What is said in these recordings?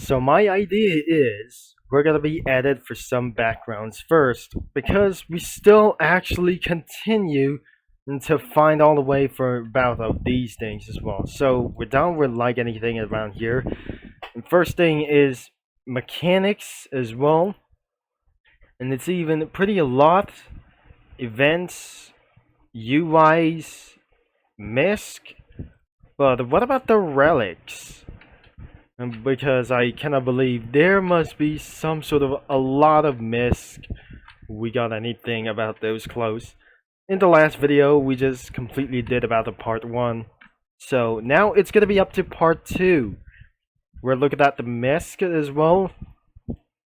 So my idea is we're gonna be added for some backgrounds first because we still actually continue to find all the way for about of these things as well. So we're done with like anything around here. And first thing is mechanics as well. And it's even pretty a lot. Events, UIs, MISC. But what about the relics? Because I cannot believe there must be some sort of a lot of misc. We got anything about those clothes. In the last video, we just completely did about the part 1. So now it's gonna be up to part 2. We're looking at the misc as well.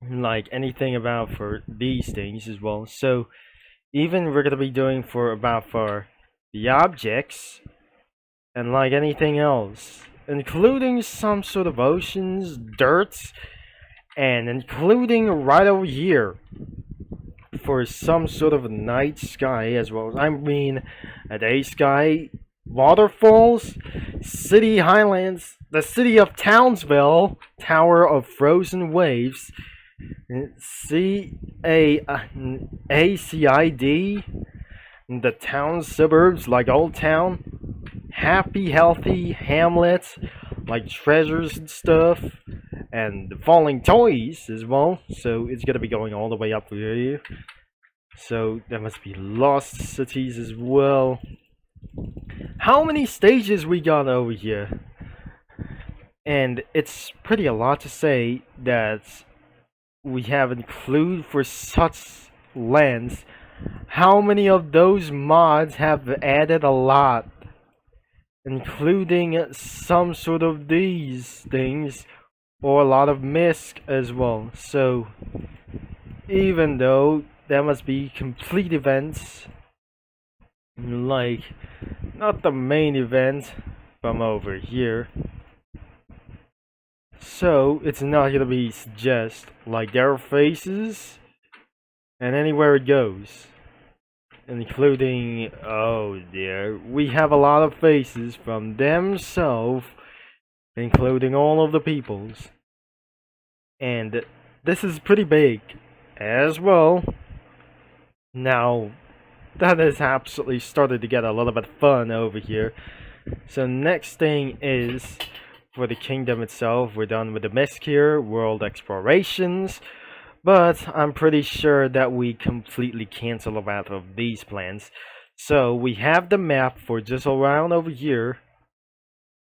Like anything about for these things as well. So even we're gonna be doing for the objects and like anything else, including some sort of oceans, dirts, and including right over here for some sort of night sky as well. I mean, a day sky, waterfalls, city highlands, the city of Townsville, Tower of Frozen Waves, ACID, the town suburbs like Old Town, happy, healthy hamlets like treasures and stuff, and the falling toys as well. So it's gonna be going all the way up here. So there must be lost cities as well. How many stages we got over here? And it's pretty a lot to say that we have include for such lands. How many of those mods have added a lot? Including some sort of these things or a lot of misc as well. So even though there must be complete events, like not the main event from over here, so it's not gonna be just like their faces and anywhere it goes, including, oh dear, we have a lot of faces from themselves, including all of the peoples, and this is pretty big as well. Now that has absolutely started to get a little bit fun over here. So next thing is for the kingdom itself. We're done with the misc here, world explorations. But I'm pretty sure that we completely cancel out of these plans. So we have the map for just around over here.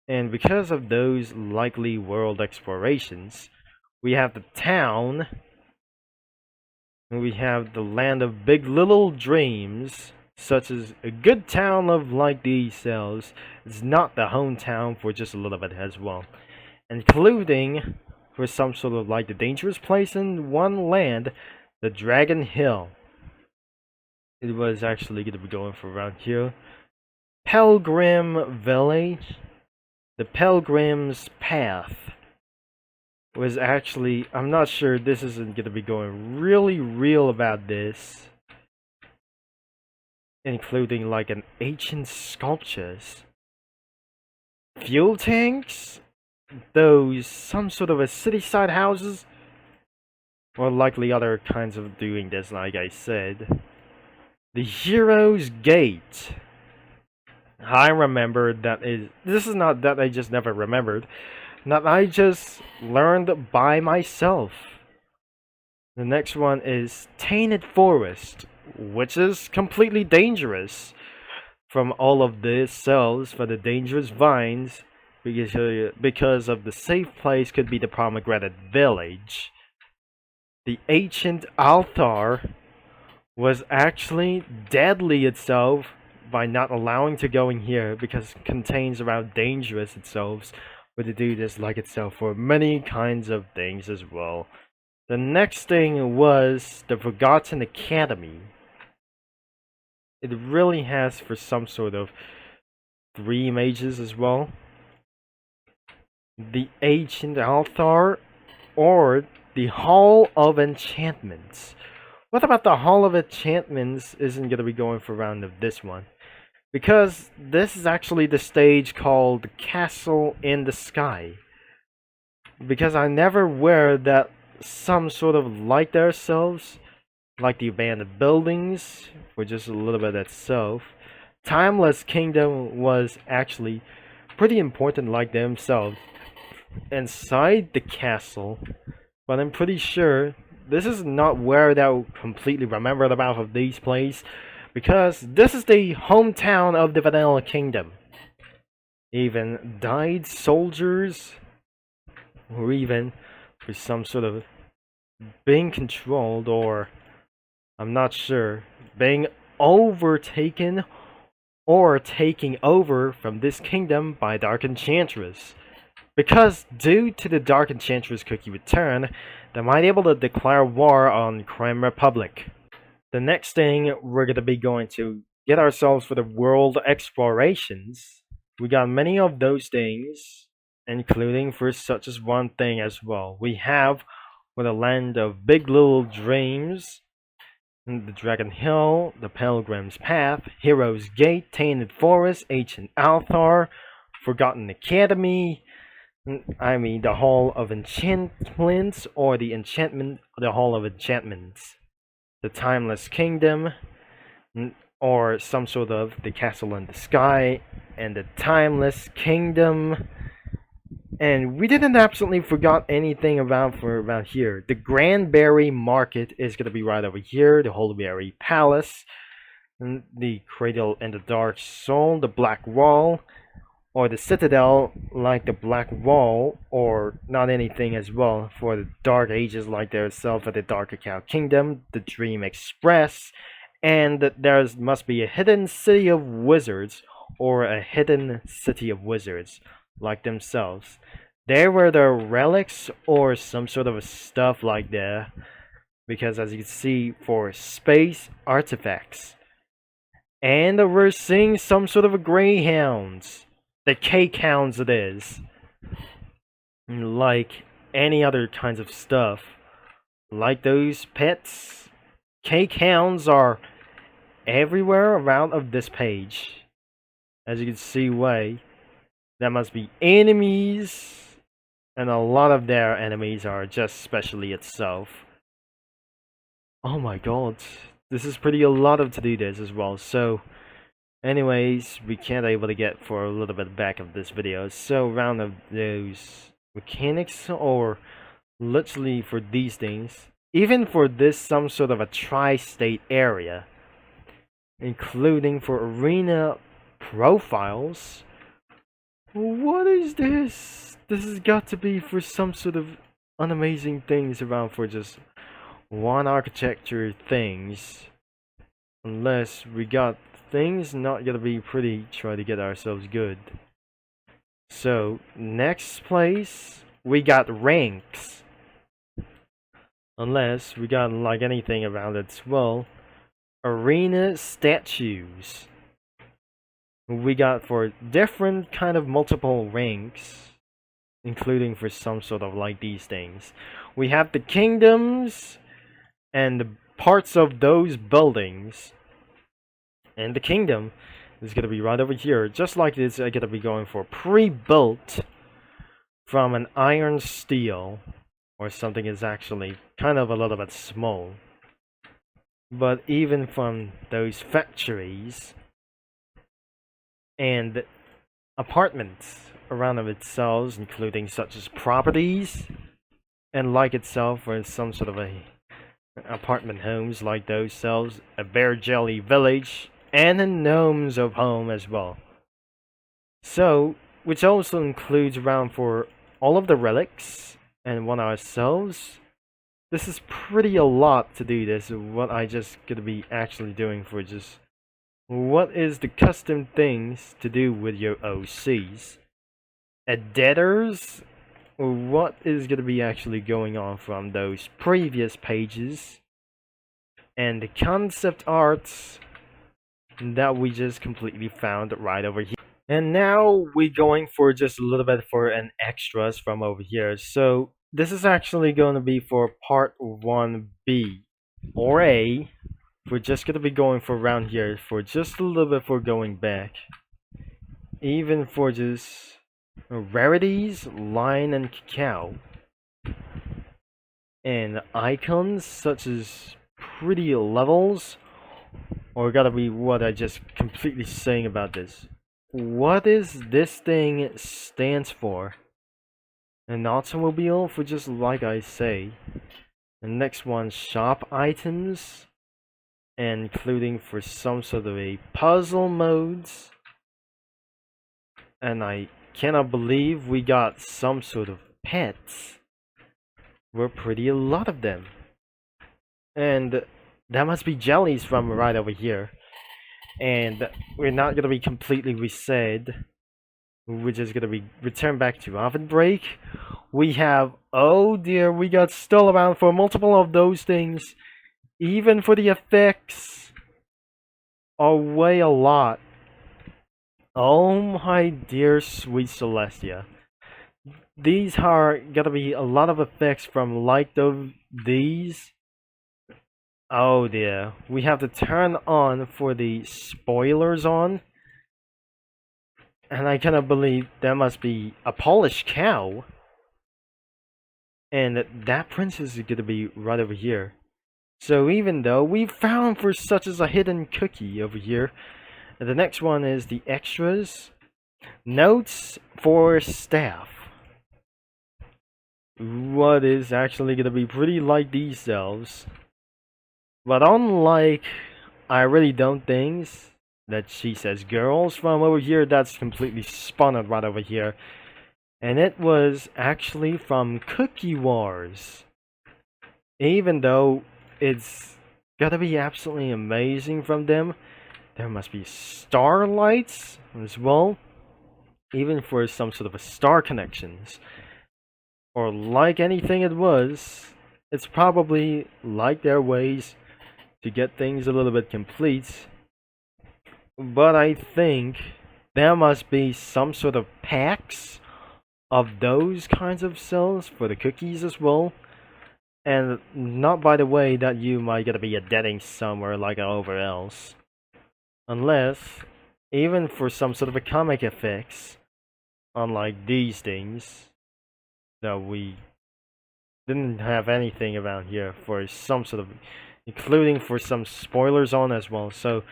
And because of those likely world explorations, we have the town. And we have the land of big little dreams, such as a good town of like these cells. It's not the hometown for just a little bit as well. Including for some sort of like the dangerous place in one land, the Dragon Hill. It was actually going to be going for around here. Pilgrim Village. The Pilgrim's Path was actually, I'm not sure, this isn't going to be going really real about this. Including like an ancient sculptures. Fuel tanks? Those some sort of a city-side houses, or likely other kinds of doing this, like I said. The Hero's Gate. I remember that this is not that I just never remembered, that I just learned by myself. The next one is Tainted Forest, which is completely dangerous from all of the cells for the dangerous vines. Because of the safe place could be the Pomegranate Village. The ancient altar was actually deadly itself by not allowing to go in here because it contains around dangerous itself, but to do this like itself for many kinds of things as well. The next thing was the Forgotten Academy. It really has for some sort of 3 mages as well. The ancient altar or the Hall of Enchantments. What about the Hall of Enchantments isn't going to be going for round of this one? Because this is actually the stage called Castle in the Sky. because I never wear that some sort of like themselves, like the abandoned buildings, for just a little bit itself. Timeless Kingdom was actually pretty important like themselves inside the castle, but I'm pretty sure this is not where they'll completely remember the mouth of these places, because this is the hometown of the Vanilla Kingdom. Even died soldiers, or even for some sort of being controlled, or I'm not sure, being overtaken or taking over from this kingdom by Dark Enchantress. Because due to the Dark Enchantress cookie return, they might be able to declare war on Crime Republic. The next thing we're going to be going to get ourselves for the world explorations. We got many of those things, including for such as one thing as well. We have for the land of Big Little Dreams, the Dragon Hill, the Pilgrim's Path, Hero's Gate, Tainted Forest, Ancient Althar, Forgotten Academy, I mean the Hall of Enchantments, or the Hall of Enchantments, the Timeless Kingdom, or some sort of the Castle in the Sky, and the Timeless Kingdom. And we didn't absolutely forgot anything about here. The Granberry Market is gonna be right over here. The Holyberry Palace, the Cradle and the Dark Soul, the Black Wall, or the Citadel, like the Black Wall, or not anything as well for the Dark Ages, like their self at the Dark Cacao Kingdom, the Dream Express, and there must be a hidden city of wizards, or a hidden city of wizards, like themselves. There were the relics or some sort of stuff like that, because as you can see, for space artifacts. And we're seeing some sort of a greyhounds. The cake hounds it is. Like any other kinds of stuff. Like those pets. Cake hounds are everywhere around of this page. As you can see, there must be enemies, and a lot of their enemies are just specially itself. Oh my god, this is pretty a lot of to do this as well. So anyways, we can't able to get for a little bit back of this video. So around of those mechanics, or literally for these things, even for this some sort of a tri-state area, including for arena profiles. What is this? This has got to be for some sort of unamazing things around for just one architecture things. Unless we got things not gonna be pretty, try to get ourselves good. So next place we got ranks. Unless we got like anything around it as well. Arena statues. We got for different kind of multiple ranks, including for some sort of like these things. We have the kingdoms and the parts of those buildings, and the kingdom is gonna be right over here, just like it's gonna be going for pre-built from an iron steel, or something is actually kind of a little bit small. But even from those factories and apartments around of itself, including such as properties, and like itself for some sort of a apartment homes like those cells, a bear jelly village, and the gnomes of home as well. So, which also includes around for all of the relics and one ourselves. This is pretty a lot to do this. What I just gonna be actually doing for just what is the custom things to do with your OCs? Editors? What is going to be actually going on from those previous pages? And the concept arts that we just completely found right over here. And now we're going for just a little bit for an extras from over here. So this is actually going to be for part 1B or A. We're just going to be going for around here for just a little bit for going back. Even for just rarities, line, and cacao. and icons such as pretty levels, or gotta be what I just completely saying about this. What is this thing stands for? An automobile, for just like I say. The next one, shop items, including for some sort of a puzzle modes. And I cannot believe we got some sort of pets. We're pretty a lot of them. And that must be jellies from right over here. And we're not gonna be completely reset. We're just gonna be returned back to oven break. We have, oh dear, we got still around for multiple of those things. Even for the effects are way a lot. Oh my dear sweet Celestia. These are gonna be a lot of effects from like these. Oh dear, we have to turn on for the spoilers on. And I cannot believe that must be a Polish cow. And that princess is gonna be right over here. So even though we found for such as a hidden cookie over here, and the next one is the extras. Notes for staff. What is actually gonna be pretty like these elves. But unlike I really don't things that she says girls from over here, that's completely spun out right over here. And it was actually from Cookie Wars. Even though it's gotta be absolutely amazing from them, there must be starlights as well. Even for some sort of a star connections. Or like anything it was, it's probably like their ways to get things a little bit complete. But I think there must be some sort of packs of those kinds of cells for the cookies as well. And not by the way that you might gonna be a deading somewhere like over else. Unless, even for some sort of a comic effects, unlike these things, that we didn't have anything around here for some sort of, including for some spoilers on as well. So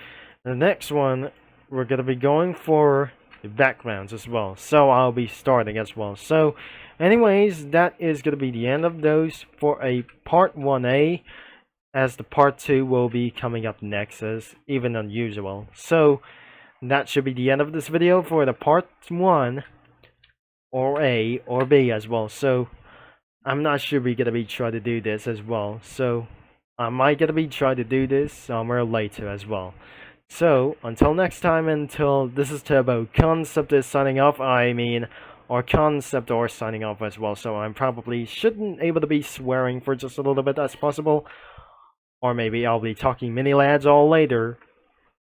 the next one, we're gonna be going for the backgrounds as well. So I'll be starting as well. So anyways, that is gonna be the end of those for a part 1A, as the part 2 will be coming up next as even unusual. So that should be the end of this video for the part 1, or A or B as well. So I'm not sure we're gonna be trying to do this as well. So I might gonna be trying to do this somewhere later as well. So until next time, until this is Turbo, Concept is signing off. I mean, or Concept or signing off as well. So I'm probably shouldn't able to be swearing for just a little bit as possible. Or maybe I'll be talking mini lads all later.